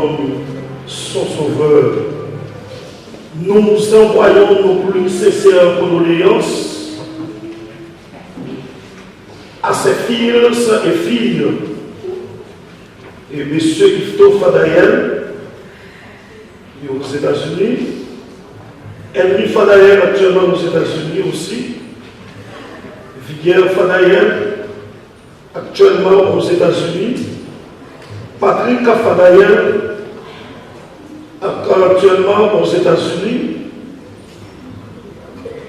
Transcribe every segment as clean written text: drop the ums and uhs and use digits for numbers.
comme son sauveur. Nous envoyons nos plus sincères condoléances à ses fils et filles et M. Ifto Fadayel aux États-Unis, Henry Fadayel actuellement aux États-Unis aussi, Viguière Fadayel actuellement aux États-Unis, Patrick Fadayel actuellement aux États-Unis,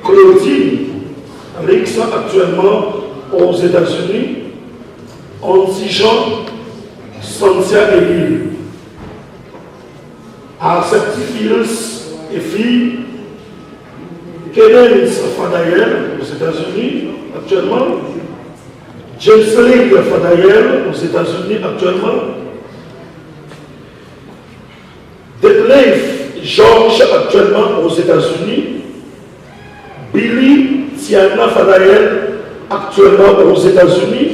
Claudine Alix actuellement aux États-Unis, Anti-Jean, Santia Émile. À ses petits fils et filles, Kenneth Fadayel aux États-Unis actuellement, James League Fadayel aux États-Unis actuellement, Detlef George actuellement aux États-Unis, Billy Tiana Fadayel actuellement aux États-Unis,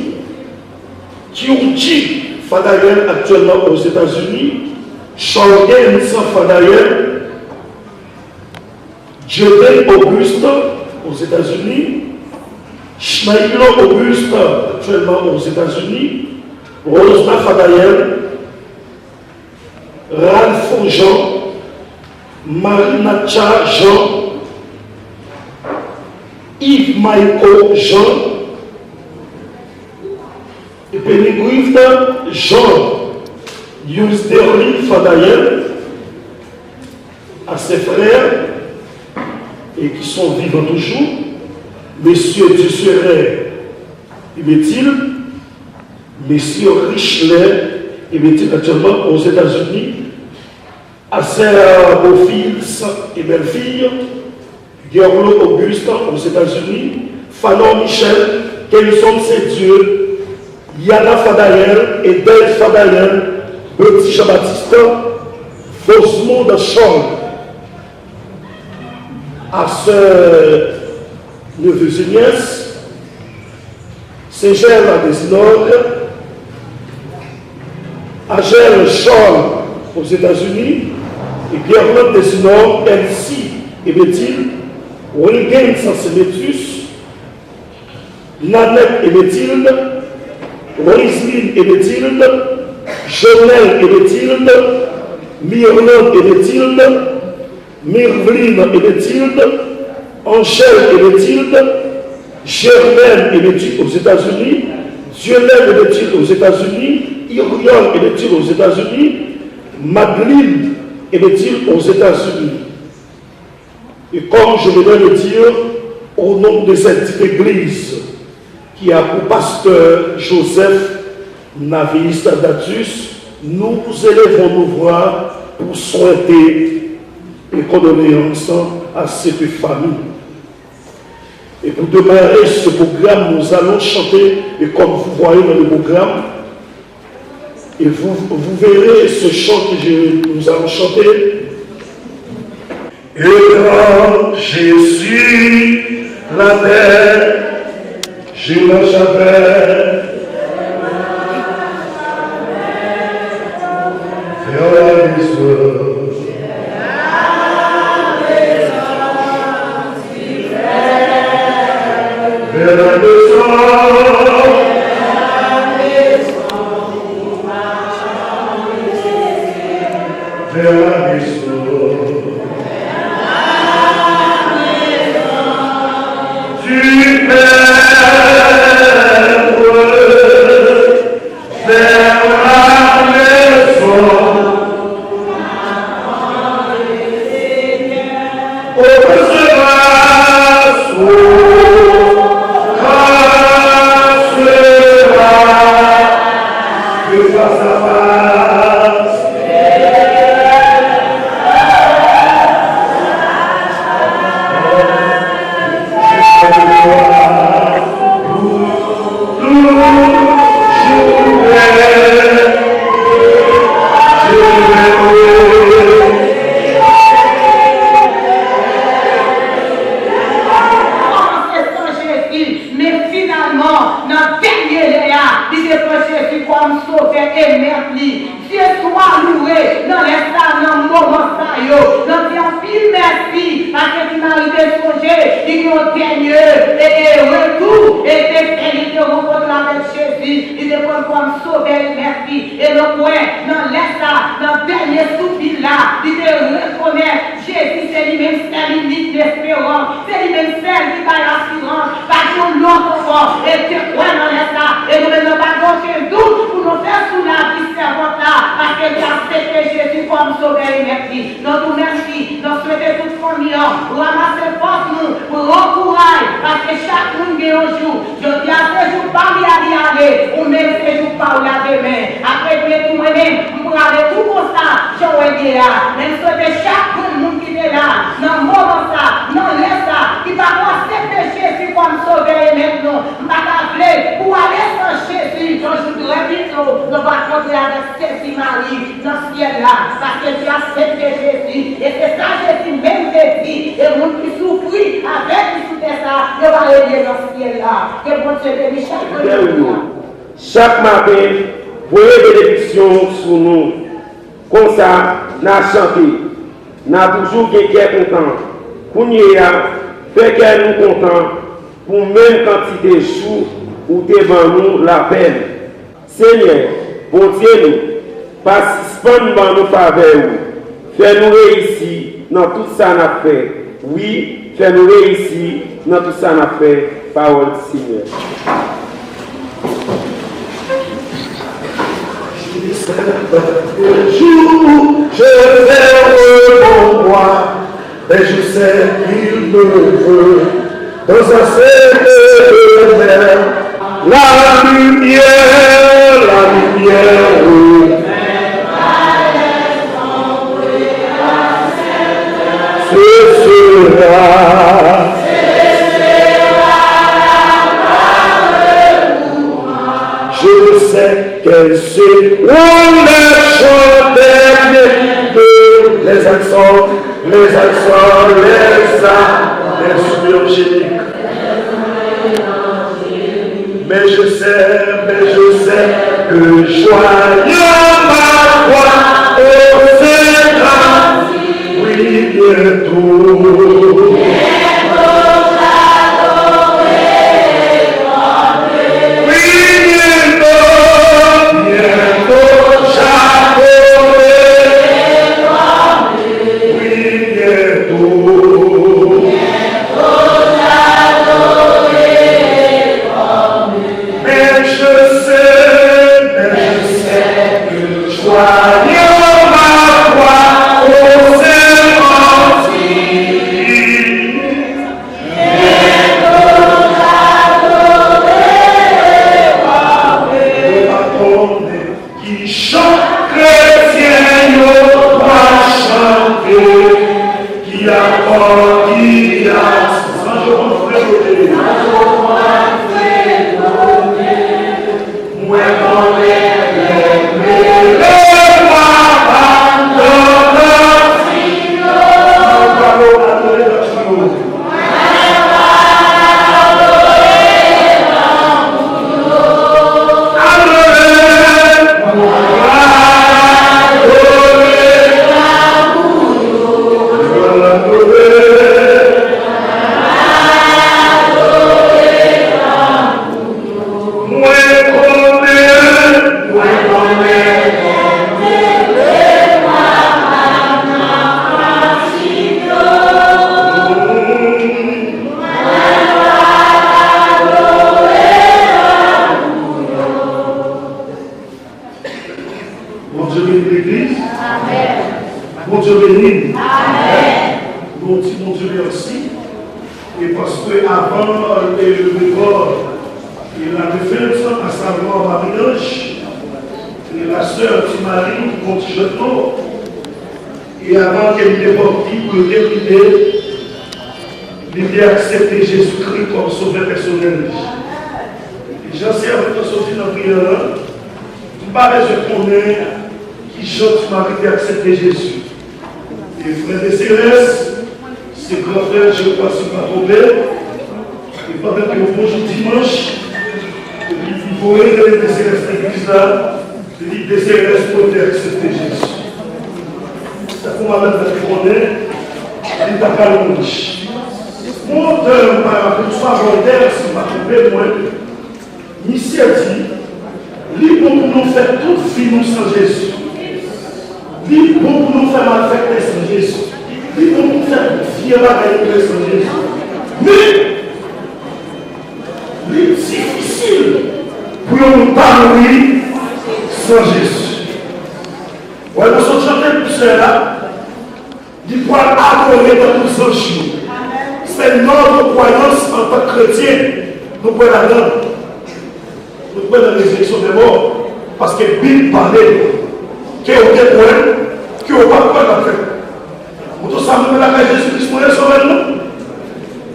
Kiuchi Fadayel actuellement aux États-Unis, Shorgen Fadayel, Jodel Auguste aux États-Unis, Schneilo Auguste actuellement aux États-Unis, Rosna Fadayel, Ralph Jean, Marinacha Jean, Yves Michael Jean, et Pénégrift Jean, Yusderli Fadayel, à ses frères, et qui sont vivants toujours, Monsieur Dusseret, il Monsieur Richler, il actuellement aux États-Unis, à ses beaux-fils et belles-filles, Guerlo Auguste aux États-Unis, Fanon Michel, Kelson Dieu, Yana Fadayel et Del Fadayel, Petit Jean-Baptiste, Fosmond de Charles, à ce neveux et nièces, Ségel à Desinor, Agel Charles aux États-Unis, et Guerlain Desinor, Elsie et Béthil, Wilgen Sansémétus, Nanette et Béthilde, Roisline et Béthilde, Jonel et Béthilde, Myrland et Béthilde, Myrvline et Béthilde, Angèle et Béthilde, Germaine et Béthilde aux États-Unis, Diolène et Béthilde aux États-Unis, Irion et Béthilde aux États-Unis, Madeleine et Béthilde aux États-Unis. Et comme je venais de dire, au nom de cette église qui a pour pasteur Joseph Navis Datus, nous élevons nos voix pour souhaiter et condoléances à cette famille. Et pour démarrer ce programme, nous allons chanter, et comme vous voyez dans le programme, et vous verrez ce chant que nous allons chanter. Et quand Jésus la terre, je la savais, vers la maison. Vers la maison, vers la maison, du Père, vers la maison, au grâce, mais finalement, notre dernier léa, il est prêt Jésus comme sauveur et merci. Dieu soit loué dans l'instant, dans le moment, dans un pile merci, parce que tu m'as arrivé songer, il y a un dernier, et retour, et il te rencontre avec Jésus, il te prend comme sauveur et merci. Et le point, dans l'instant, dans le dernier soupir là, il te reconnaît, Jésus, c'est lui-même, c'est limite d'espérance, c'est lui-même, celle qui va l'assurance, parce que l'autre encore, et te croit dans l'instant, et nous ne pas aucun doute pour nous faire sous la vie servante là, parce que tu as accepté Jésus comme sauveur et merci. Nous nous merci, nous souhaitons toute famille, ramasser force nous, pour encourager, parce que chaque monde est un jour. Je dis à ce jour, pas y aller, ou même ce jour, pas la demain. Après, tout moi-même, pour aller tout comme ça, je vais dire là. Mais souhaiter chaque monde qui est là, dans le moment ça, dans l'instant, qui va accepter Jésus comme sauveur et maintenant, nous va pour aller sans Jésus, je voudrais bientôt, nous va rencontrer avec Jésus Marie dans ce ciel là, parce que tu as accepté Jésus, et c'est ça Jésus même te dit, et le monde qui souffre avec qui souffre ça, il va aider dans ce ciel là. Que bon Dieu bénisse chaque jour. Chaque matin, voyez bénédiction sur nous. Comme ça, nous avons chanté. Nous avons toujours quelqu'un content. Pour nous, fait qu'elle nous content pour même quantité de jours où devant nous la peine. Seigneur, bon Dieu, nous, participons dans nos faveurs. Fais-nous réussir dans tout ça qu'on a fait. Oui, fais-nous réussir dans tout ça qu'on a fait. Parole du Seigneur. Un jour, je ferme mon roi, mais je sais qu'il me veut dans un cercle de mer. La lumière, oui. Ce sera. Je sais qu'elle sait où les chanter les accents, les subgéniques. Mais je sais que joyeux ma foi au Seigneur, oui, bientôt. Jésus. Et frères et sœurs, c'est grand frère, je crois, c'est pas problème. Et pendant que bonjour dimanche, il faut Vous voyez que les DCRS de l'église là, je dis DCRS pour accepter Jésus. Ça faut m'amener à répondre, il t'a pas le riche. Mon auteur, par exemple, soit volontaire, si ma trompé, moi, Michel dit, libre pour nous faire toute vie nous sans Jésus. Libre pour nous faire mal faire sans Jésus. Libre pour nous faire fier bagaille sans Jésus. Mais, c'est difficile pour nous pas mourir sans Jésus. Ouais, nous sommes chantés pour cela. Il faut adorer dans tous nos jours. C'est notre croyance en tant que chrétien. Nous pouvons la donner. Nous pouvons la résurrection des morts. Parce que la Bible parlait qu'il y a des points qui n'ont pas quoi la faire. Nous tous savons la Jésus-Christ pour les sauver nous.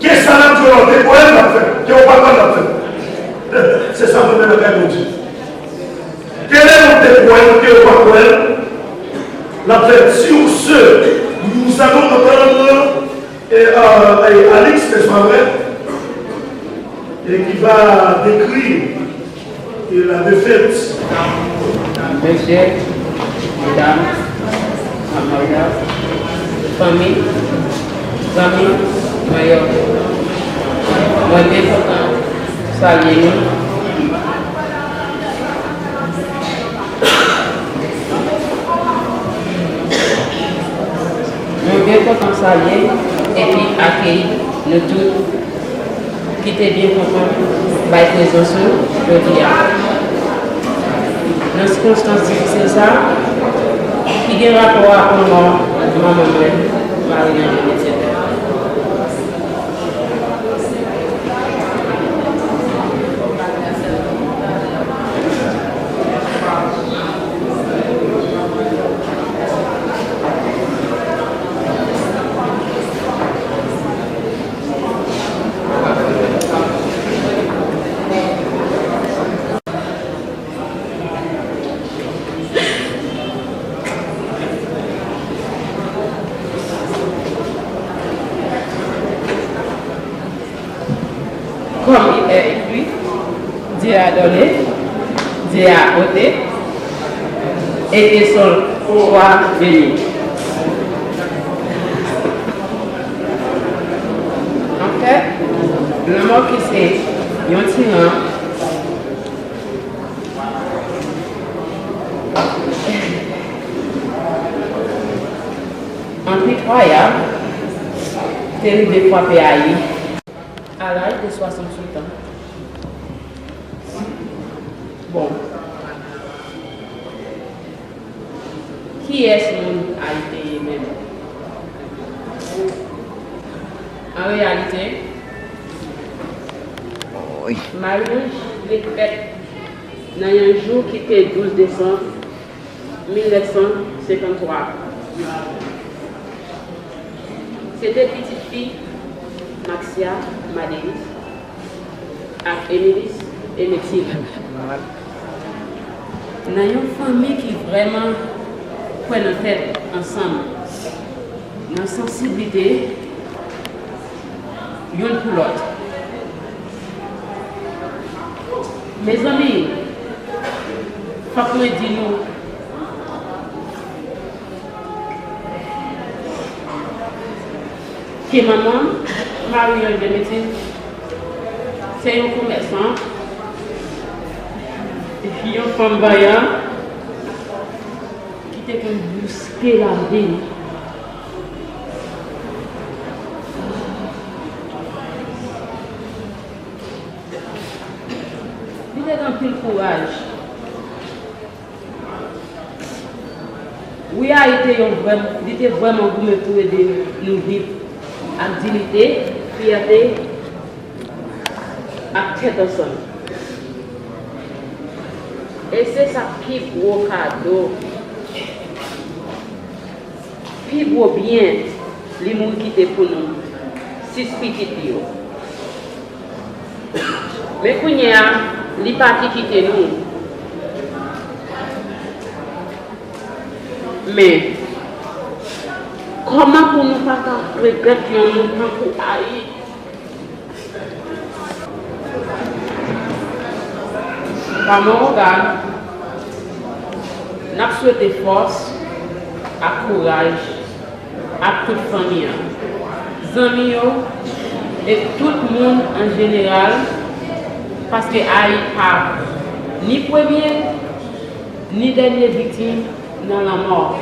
Qu'est-ce que ça a des points la faire qui n'ont pas quoi la faire. C'est ça que nous avons fait pour Dieu. Quel est le témoin qui est pas la vertu ceux nous allons entendre Alex, c'est pas vrai, et qui va décrire la défaite. Monsieur, mesdames, amadas, famille, amis, meilleurs. Moi, bien content, saluer nous. Nous bien content saluer et puis accueillir nous tous qui étaient bien contents de la présence aujourd'hui. Dans ces circonstances difficiles, ça, qui a rapport à moi, maman, Marie-Anne, etc. Comme il est écrit, Dieu a donné, Dieu a ôté, et que son soit béni. En fait, le mot qui c'est un tyran, incroyable, terrible de frapper à lui. À l'âge de 68 ans. Bon. Qui est-ce qu'on a été même? En réalité, Marie-Ange l'est faite dans un jour qui était 12 décembre 1953. C'était petite fille Maxia, Madeline, avec Émilis et Métille. Nous avons une famille qui vraiment prend nos têtes ensemble. Dans la sensibilité, l'une pour l'autre. Mes amis, il faut que nous disions que maman, Marie-Anne de Métine, c'est un commerçant, et puis une femme vaillante qui était comme bousquer la vie. Il était dans pile courage. Oui, il était vraiment gourmand pour aider nous vivre avec dignité, fierté, avec tête ensemble. Et c'est ça qui est gros cadeau, qui vaut bien les gens qui étaient pour nous, 6 petites. Mais quand il y a les partis qui étaient nous, mais comment pour nous pas regretter nous pour haïr? Par mon regard, nous souhaitons force, et courage à toute famille, amis et tout le monde en général, parce que Haïti n'a ni première ni dernière victime dans la mort.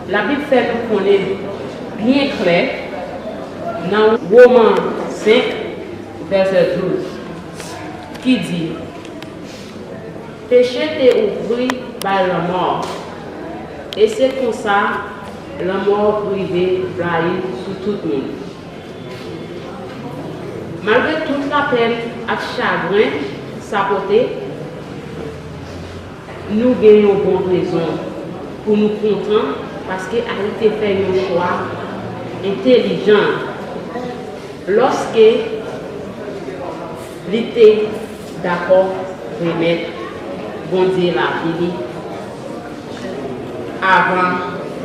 La Bible fait nous connaître bien clair dans Romains 5, verset 12, qui dit: péché t'est ouvert par la mort, et c'est comme ça la mort privée blaye sur tout le monde. Malgré toute la peine et chagrin sapoté, nous gagnons bonne raison pour nous contenter parce qu'elle a fait un choix intelligent lorsque il était d'accord de remettre bon Dieu la vie avant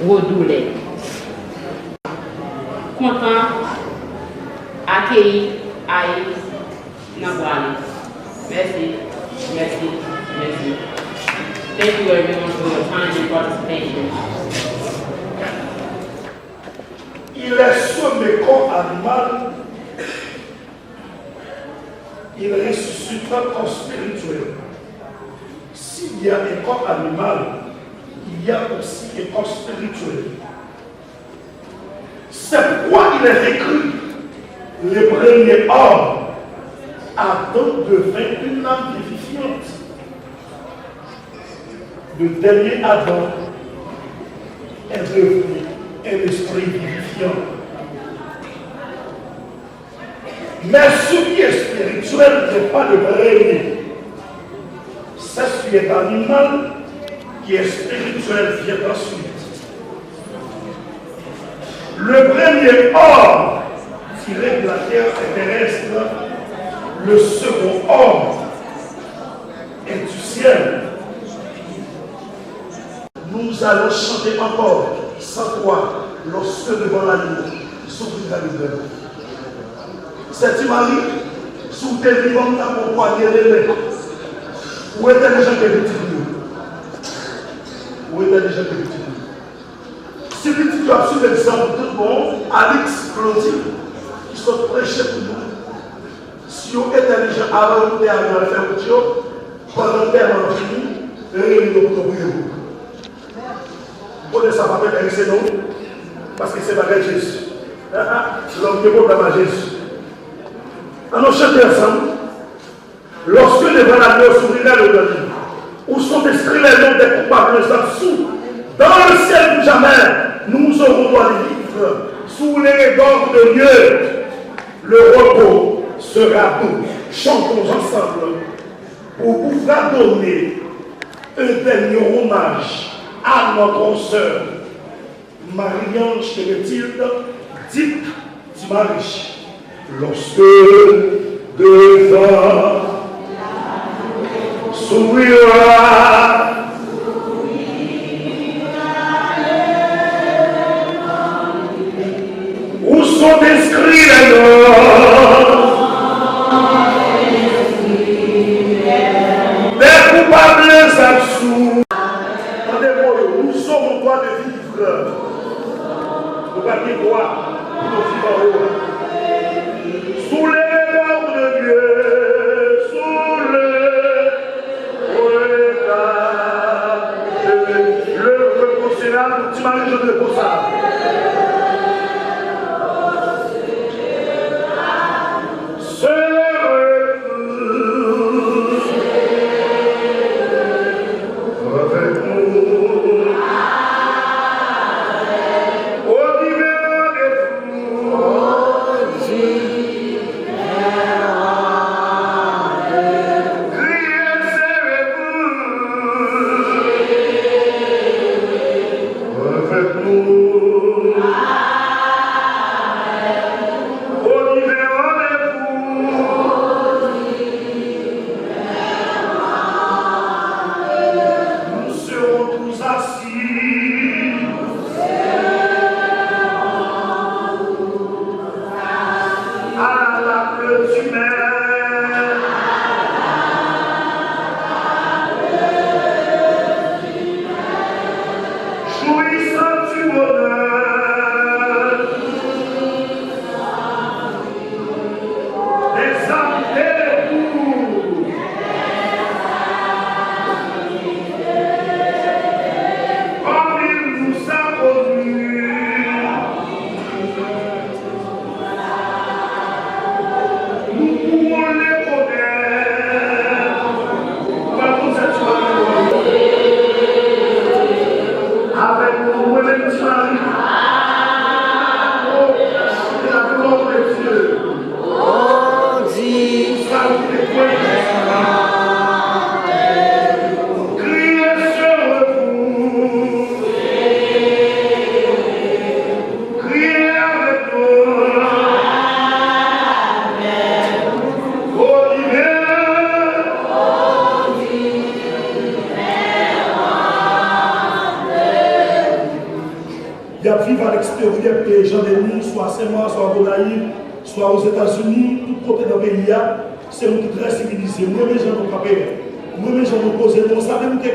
redouler. Content accueillir Haïti dans le Merci, merci, merci. Thank you everyone for your time and participation. Il est sommé corps animal, il ressuscitera corps spirituel. S'il y a un corps animal, il y a aussi un corps spirituel. C'est pourquoi il est écrit: le premier homme Adam devint une âme vivifiante. Le dernier Adam est devenu un esprit vivifiant. Mais ce qui est spirituel n'est pas le premier. C'est ce qui est animal qui est spirituel vient ensuite. Le premier homme tiré de la terre terrestre, le second homme est du ciel. Nous allons chanter encore sans toi lorsque devant l'agneau s'ouvrira le cœur. C'est-tu Marie, sous tes vivants, t'as pour poigner les mains. Où étaient les gens qui étaient Où étaient les gens qui étaient Si tu as su l'exemple tout le monde, Alix, Claudie, qui sont prêchés pour nous. Si vous êtes intelligent avant de faire le faire pendant le terme fini, réunissez-vous pour vous. Vous connaissez ça, pas faire c'est non, parce que c'est pas Jésus. L'homme qui est problème à Jésus. Alors, chantez ensemble. Lorsque les valeurs s'ouvrira le livre, où sont inscrits les noms des coupables sous, dans le ciel du jamais, nous aurons droit les livres, sous les regards de Dieu, le repos sera doux. Chantons ensemble pour pouvoir donner un dernier hommage à notre sœur Marie-Ange Chérétilde, dite du Marie. Lorsque devant s'ouvrira où sont inscrits les noms des coupables absous. Nous sommes en droit de vivre. Nous n'avons pas droit de vivre en haut. Sous les regards de Dieu, que Jean-Denis, soit à Saint-Marc, soit à Gonaïve, soit aux États-Unis, tout côté dans le pays, c'est nous qui très civilisés. Nous, les gens nous frappent. Nous, les gens nous posent. Nous savons que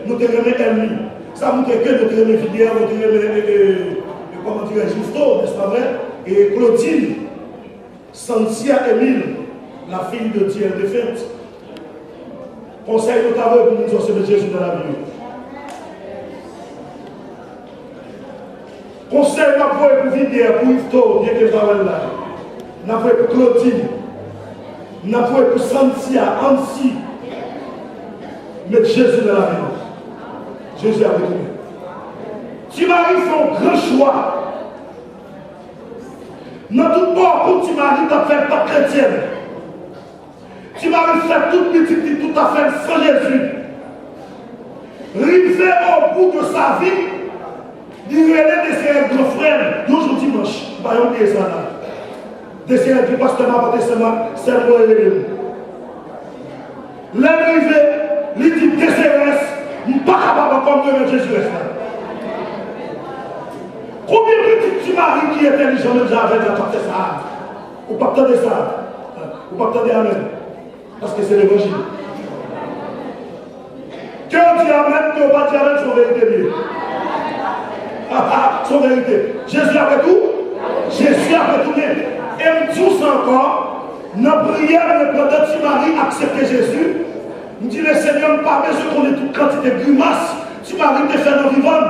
nous te remettons ennemi. Ça nous que nous te remettons Filière, nous te remettons, comment dire, Justo, n'est-ce pas vrai? Et Claudine, Santia Emile, la fille de Thierry de Fête. Conseil notamment pour nous recevoir Jésus dans la vie. Conseil n'a pas pour Vidière, pour Yvetot, bien que parole là. N'a pas pour Claudine. N'a pas pour Santia, Ansi. Mettre Jésus dans la vie. Jésus a retourné. Tu m'arrives fait un grand choix. Dans tout bord, quand tu m'arrives, tu as fait pas chrétienne. Tu m'arrives faire toute petite, tout à fait sans Jésus. Rivé au bout de sa vie, il relève de ses grands frères, toujours dimanche. Pas oublier ça là. De ses du pasteur m'a apporté c'est le relève. L'arrivée, il dit DCS, il n'est pas capable comme Jésus est là. Combien de petits tu maries qui est intelligent déjà avec la partie ça? Ou pas attendre ça? Ou pas attendre Amen? Parce que c'est l'évangile. Que on dit Amen, que on va dire Amen, son vérité. Son vérité. Jésus a fait tout? Jésus a fait tout bien. Et me dit encore, notre prière, pendant que tu maries accepter Jésus, me dit le Seigneur, pas besoin qu'on ait toute quantité de grimaces, tu maries te faire nos vivants.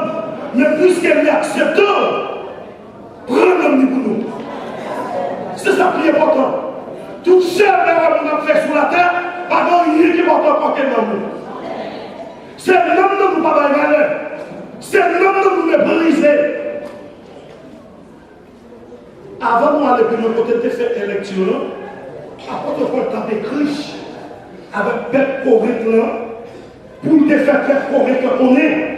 Mais puisqu'elle est acceptée, prenons-nous pour nous. C'est ça qui est important. Tout cher qu'on a fait sur la terre, pas rien qui est important pour qu'elle nous. C'est l'homme de nous pas valeur. C'est l'homme de nous mépriser. Avant moi, aller de côté de faire élection, apôtre Paul t'a écrit avec peuple correct pour te faire faire correct qu'on est.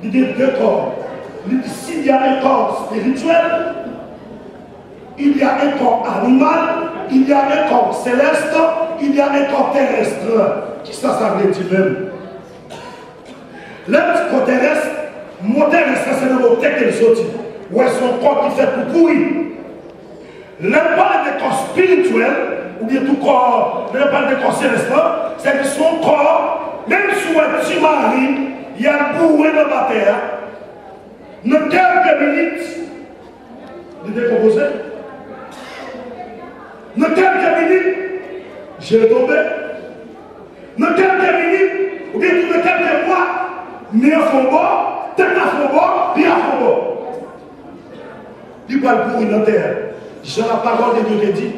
Il y a deux corps. S'il y a un corps spirituel, il y a un corps animal, il y a un corps céleste, il y a un corps terrestre. Qui ça veut dire même? Le petit corps terrestre, mon terrestre, c'est le mot qu'elle sortit. Où est son corps qui fait pour courir? Le parle des corps spirituels, ou bien tout corps, le parle des corps célestes, c'est que son corps, même si tu maries, il y a un bourré dans la terre. Dans quelques minutes, il est décomposé. Dans quelques minutes, j'ai tombé. Dans quelques minutes, ou bien dans quelques mois, ni à fond bord, tête à fond bord, puis à fond bord. Il va le bourré dans la terre. J'ai la parole de Dieu qui dit,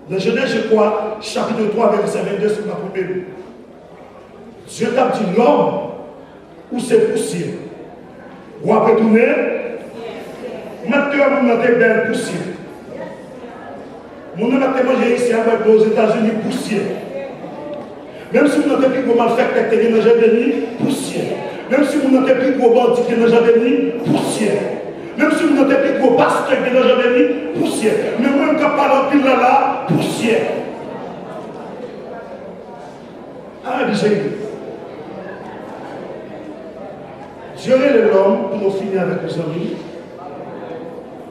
dans Genèse, je crois, chapitre 3, verset 22, c'est ma première. Dieu t'a dit l'homme, où c'est poussière. Ou à retourner, maintenant vous avez belle poussière. Mon nom a mangé ici aux États-Unis, poussière. Même si vous n'avez plus gros malfaiteur qui est dans le jardin, poussière. Même si vous n'avez plus gros bandit qui est dans le jardin, poussière. Même si vous n'avez plus gros pasteur qui est dans le jardin, poussière. Mais moi, je ne parle plus là, poussière. Ah, j'ai Dieu est l'homme pour nous finir avec nos amis.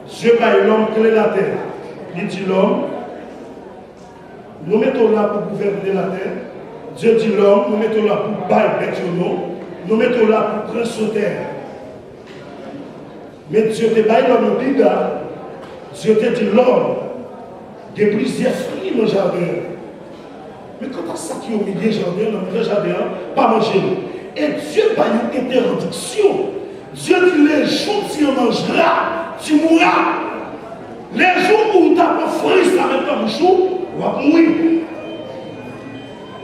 Dieu est l'homme clé la terre. Il dit l'homme, nous mettons là pour gouverner la terre. Dieu dit l'homme, nous mettons là pour bailler nous mettons là pour prendre sur terre. Mais Dieu te baille l'homme au biga. Dieu te dit l'homme, il y a plusieurs fruits dans le jardin. Mais quand on ça qui est au milieu du jardin, dans le jardin, pas manger. Et Dieu n'a pas une interdiction. Dieu dit les jours où tu mangeras, tu mourras. Les jours où tu as pas fruit, ça met comme jour, tu vas mourir.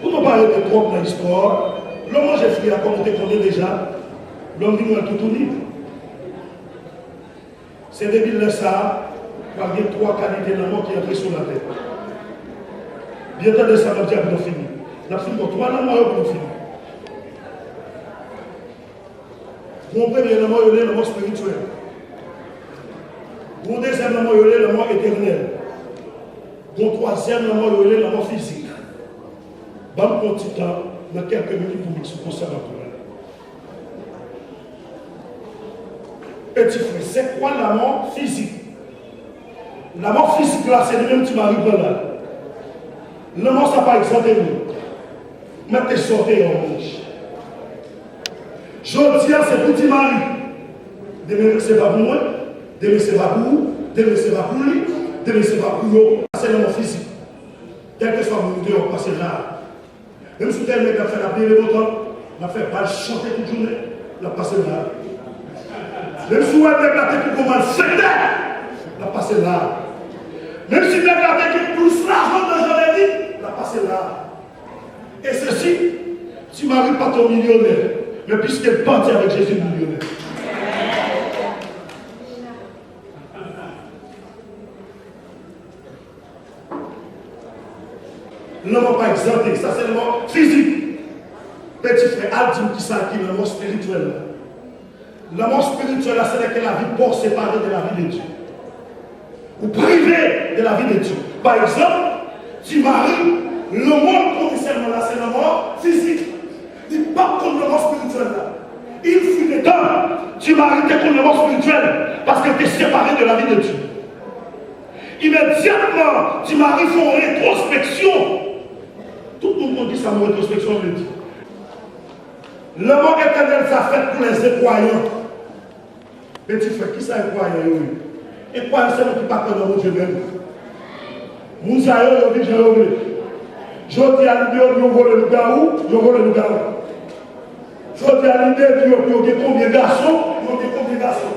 Pour ne pas arrêter trop dans l'histoire, l'homme mange fruit, comme on te connaît déjà, l'homme dit moi tout libre. C'est depuis le ça, il y a trois qualités de mort qui sont sur la tête. Bientôt de ça, on va dire que nous finissons. Nous finissons pour 3 ans, nous finissons. Mon premier élément, il est le mot spirituel. Mon deuxième élément, il est le mot éternel. Mon troisième élément, il est le mot physique. Bon, on petit temps, dans quelques minutes pour m'exposer à la Petit frère, c'est quoi la mort physique? La mort physique là, c'est le même petit mari là. La mort, ça n'a pas exempté nous. Mais t'es sorti en manche. Je dis à ce petit mari, demain c'est pas pour moi, demain c'est pas pour vous, demain c'est pas pour lui, demain c'est pas pour vous. C'est la mort physique. Quel que soit mon Dieu, on passe là. Même si tel mec a fait la paix de votre on a fait pas chanter toute journée, on a passé là. Même si on a déclaré qu'il commence à on a passé là. Même si on a déclaré qu'il pousse l'argent de Jean-Lévi, on a passé là. Et ceci, tu m'arrives pas ton millionnaire, mais puisqu'elle partit avec Jésus millionnaire. L'homme n'a pas exempté, ça c'est le mort physique. Petit frère, Aldim qui ça qui est le mort spirituel. Le mort spirituel, c'est que la vie pour séparer de la vie de Dieu. Ou priver de la vie de Dieu. Par exemple, tu maries, le mort conditionnel là, c'est le mort physique. Il n'est pas contre le mort spirituel là. Il fut des temps, tu maries contre le mort spirituel parce que tu es séparé de la vie de Dieu. Immédiatement, tu maries font rétrospection. Tout le monde dit ça, mon rétrospection, le dit. Le mot éternel, ça fait pour les incroyants. Petit frère, qui ça incroyant? Incroyant, c'est le qui part dans mon Dieu même. Mounsaïo, il dit, je dis à l'idée, il vole le garou, il vole le garou. Je dis à l'idée, il y a combien de garçons, il y a combien de garçons.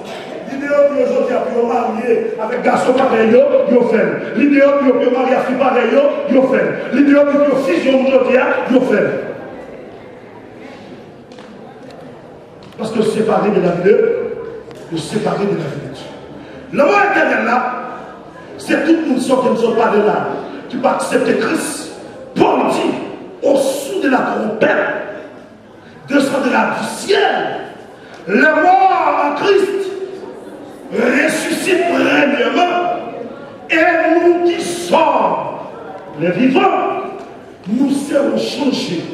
L'idée, il y a marié avec garçon pareil, il y a fait. L'idée, il y a marié avec fille pareil, il y a fait. L'idée, il y a fusion aujourd'hui, il y a fait. Parce que séparé de la vie de séparer de la vie de Dieu. Le mot éternel là, c'est tout le monde qui ne sont pas de là, qui va accepter Christ, pour dire, au-dessous de la trompette, descendra du ciel, le mort en Christ ressuscite premièrement, et nous qui sommes les vivants, nous serons changés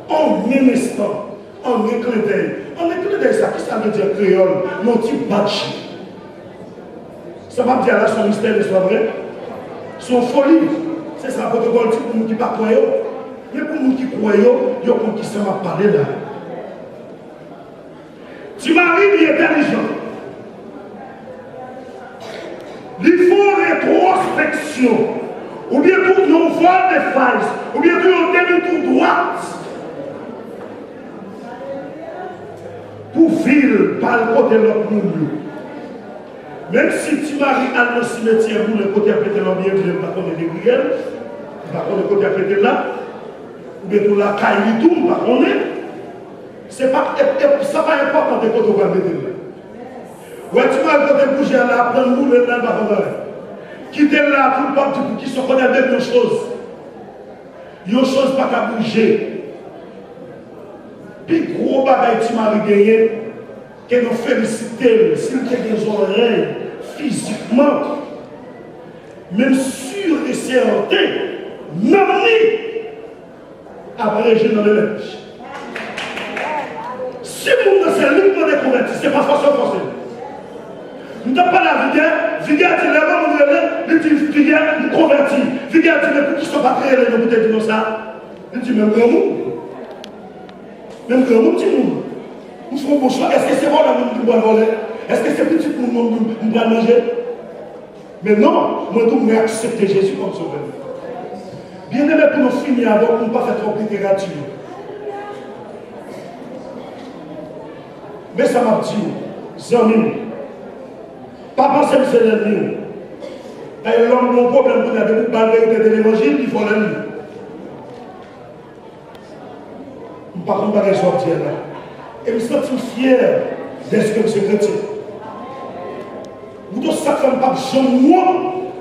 en un instant. En un clin d'œil. En un clin d'œil, ça, qui ça veut dire créole? Non, tu batchi. Ça va me dire là, son mystère, n'est-ce pas vrai? Son folie. C'est ça, protocole pour nous qui ne croient pas. Mais pour nous qui croient, il y a pour qui ça m'a parlé là. Tu m'arrives, il est intelligent. Il faut rétrospection. Ou bien tout, nous voir des failles. Ou bien tout, nous tenir tout droite. Pour vivre par le côté de l'autre monde. Même si tu maries à le cimetière pour le côté à péter l'homme, il ne va pas connaître des grielles, il va connaître le côté à péter là, ou bien pour la caille tout, il va connaître. Ça pas important de côté où on va péter là. Ouais, tu vas côté bouger là, prendre nous le là, il va connaître. Quitter là pour le peuple pour qu'ils se connaissent de deux choses. Il y a une chose pas qu'à bouger. Puis gros bagaille tu m'as gagné, que nous féliciter, s'il y a des oreilles, physiquement, même sûr et certain, même abrégé dans les lèvres. Si vous ne savez pas les convertis, ce n'est pas forcément forcé. Nous n'avons pas la vigueur dit les nous dit vigueur, nous convertis. Vigueur dit les coups qui ne sont pas créés, les nous dit ça. Il dit même grand monde. Même que mon petit monde, nous ferons bon choix. Est-ce que c'est bon la monde qui va voler? Est-ce que c'est petit pour nous qui va manger? Mais non, moi tout vais accepter Jésus comme sauveur. Bien aimé pour nous finir avant, pour ne pas faire trop littérature. Mais ça m'a dit, amis, pas penser que c'est l'ennemi. Et l'homme n'a pas de problème pour la vérité de l'évangile, il faut l'ennemi. Par contre, je suis sorti là. Et je suis fier d'être que je suis chrétien. Vous devez ça faire pas de moi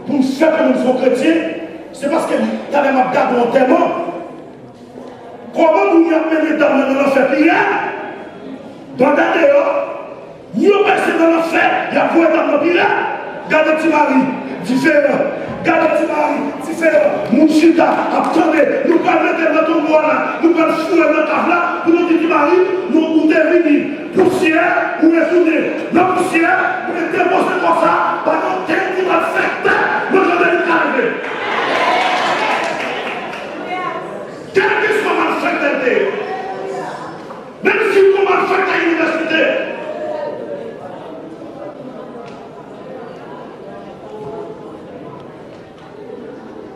pour me faire comme je suis chrétien. C'est parce que tu as même gardé mon témoin. Comment vous m'avez mené dans l'enfer prière? Dans la dehors, nous passons dans l'enfer, il y a vous dans le prière. Gardez petit mari, différent. Gardez petit mari, différent. Mon chita, attendez, nous parlons de notre bois là, nous parlons de notre table là, pour nous dire petit mari, nous devons venir. Poussière ou retourner. La poussière, malfaiteur. Même si vous malfaiteur à l'université.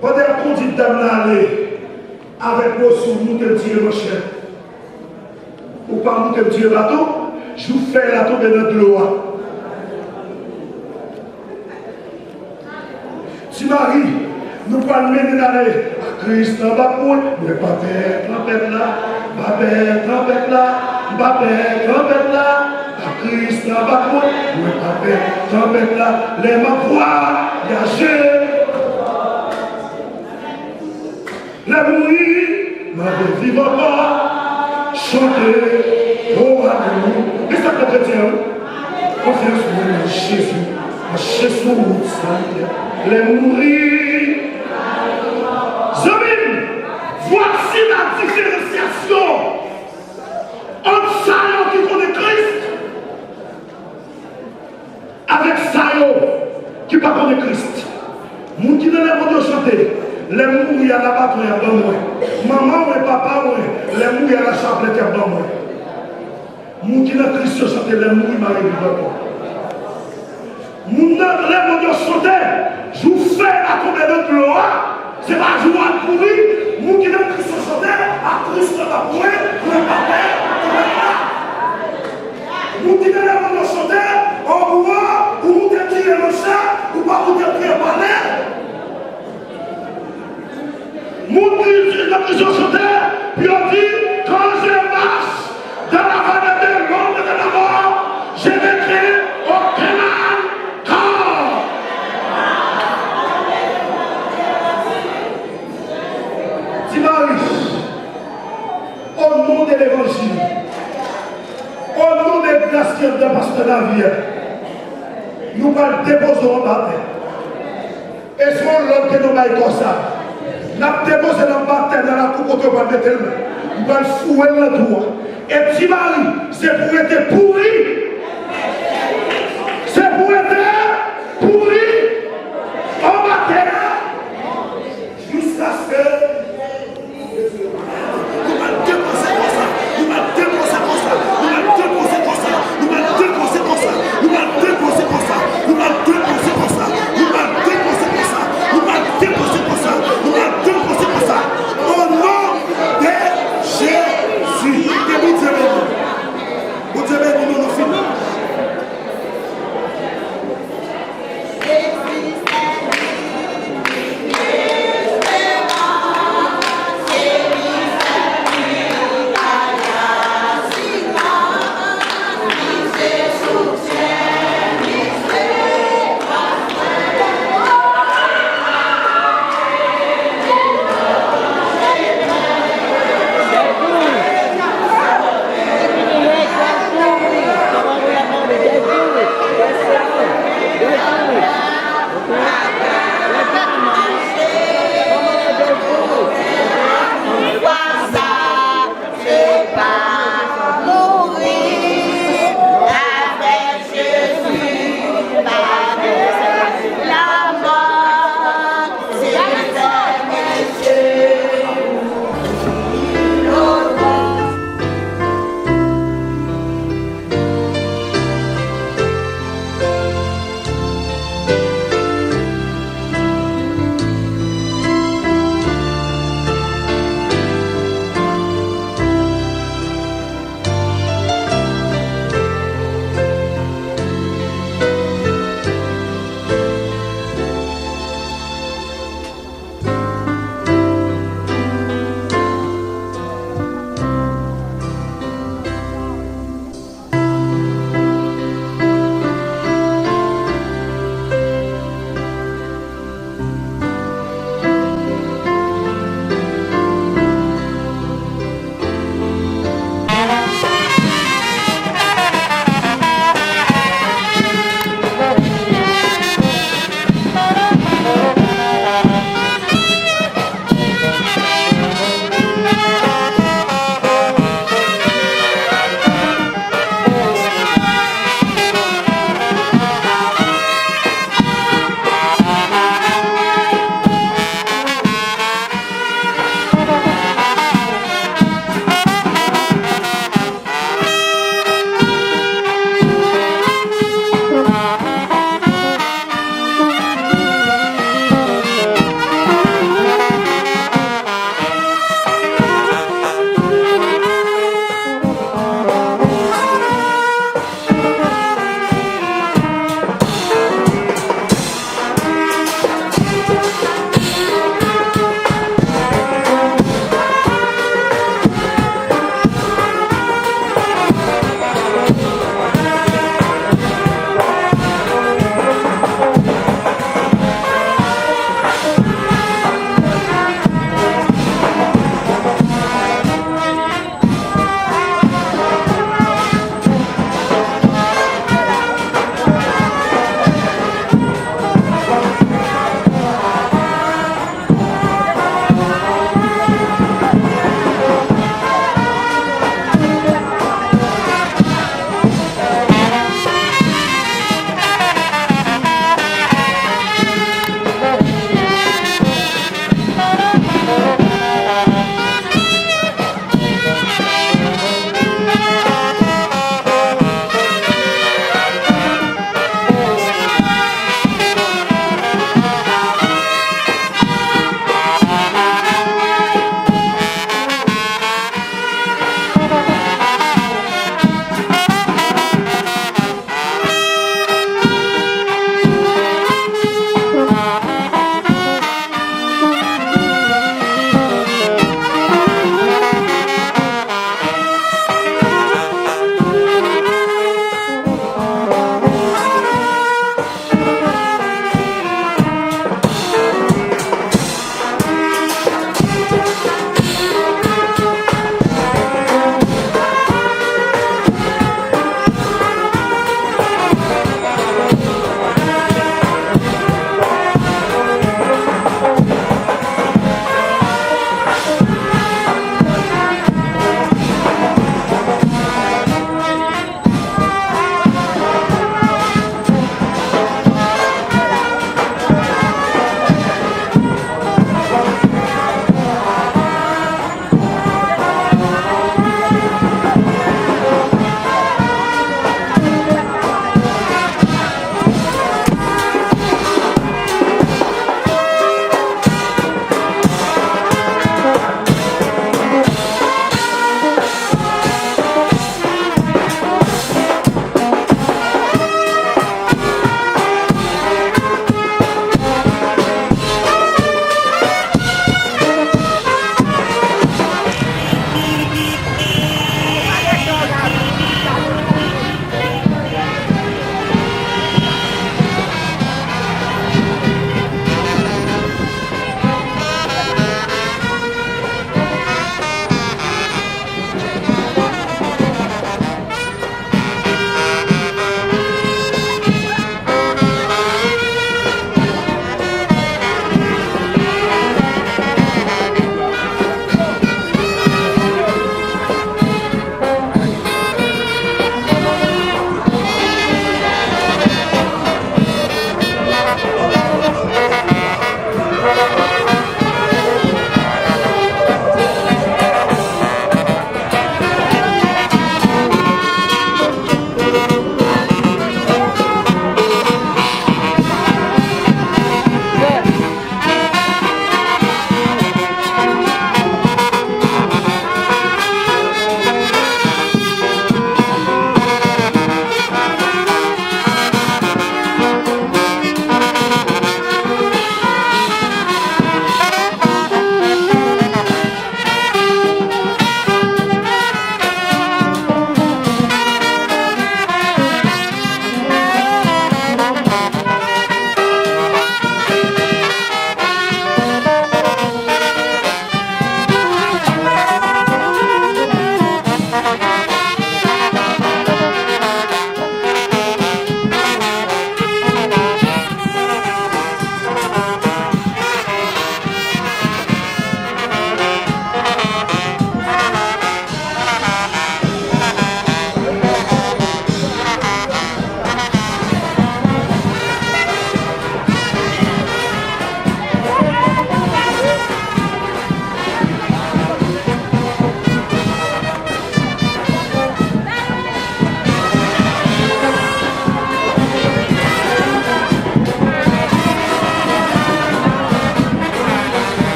Pendant qu'on dit dame aller avec vos sous, nous te tirons mon cher. Ou pas nous te tirons bateau, je vous fais la tour de notre loi. Si Marie, nous pouvons mener d'aller à Christ en bas pour nous, pas faire trompette là, pas faire trompette là, pas faire trompette là, à Christ en bas pour nous, pas faire trompette là, les mains voir, gâcher. La nuit, ma vie vivant pas, chanter, oh amour. Qu'est-ce que ça peut dire? Confiance en Jésus, en Jésus, les mourir. Zomine, voici la différenciation entre Sayon qui connaît Christ avec Sayon qui ne connaît pas Christ. Moun qui ne l'a pas chanter. Les mourir à la battre, il y a bon moi. Maman ou papa, les mourir à la chaplette, il y a bon moi. Moun qui n'a Christ chanter, les mourir marie du bon. Moun n'a les mourir chanter, je vous fais la tombe de gloire. C'est pas jouer à pourri. Moun qui n'a Christ chanter, à Christ va pourrir, le papa, moun qui n'a les mourir chanter, en bois, ou vous te tirez le chat, ou pas vous te tirez par l'air. Mon Dieu, la prison sur terre, puis on dit, quand je marche dans la vallée de l'ombre de la mort, je n'écris aucun corps. Marie, au nom de l'évangile, au nom des grâces de pasteur David, nous allons déposer en baptême. Et c'est l'homme que nous allons comme ça. Nous avons déposé dans le baptême dans la coupe de va mettre le main. Nous allons fouer le doigt. Et petit Marie, c'est pour être pourri. C'est pour être pourri en baptême. Jusqu'à ce que nous allons déposer comme ça. Nous allons déposer comme ça. Nous allons déposer comme ça. Nous allons déposer comme ça. Nous allons déposer comme ça. Nous allons déposer comme ça. Nous allons déposer comme ça. Nous allons déposer comme ça. Nous allons déposer comme ça. Au nom de Jésus. Vous Dieu béni. Vous Dieu béni, nous nous finissons.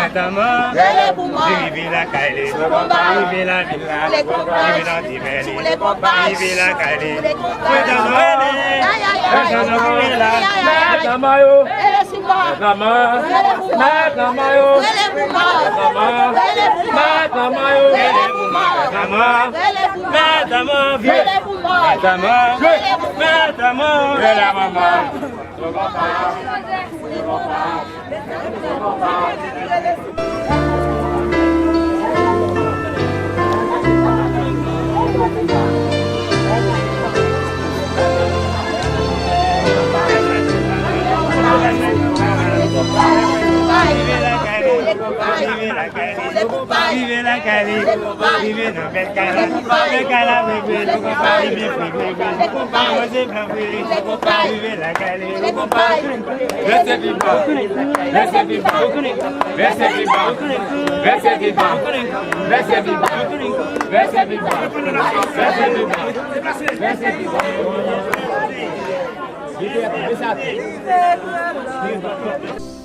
Notamment, arriver la Calais, arriver la villa, arriver la Divelle, arriver la Calais. Vive la Cali, vive dans belle Cali, le Cala bébé, le compas, vive le compas, José Blanc-Félix, vive la Cali, le compas, verset vivant, verset vivant, verset vivant, verset vivant, verset vivant, verset vivant, verset vivant, verset vivant.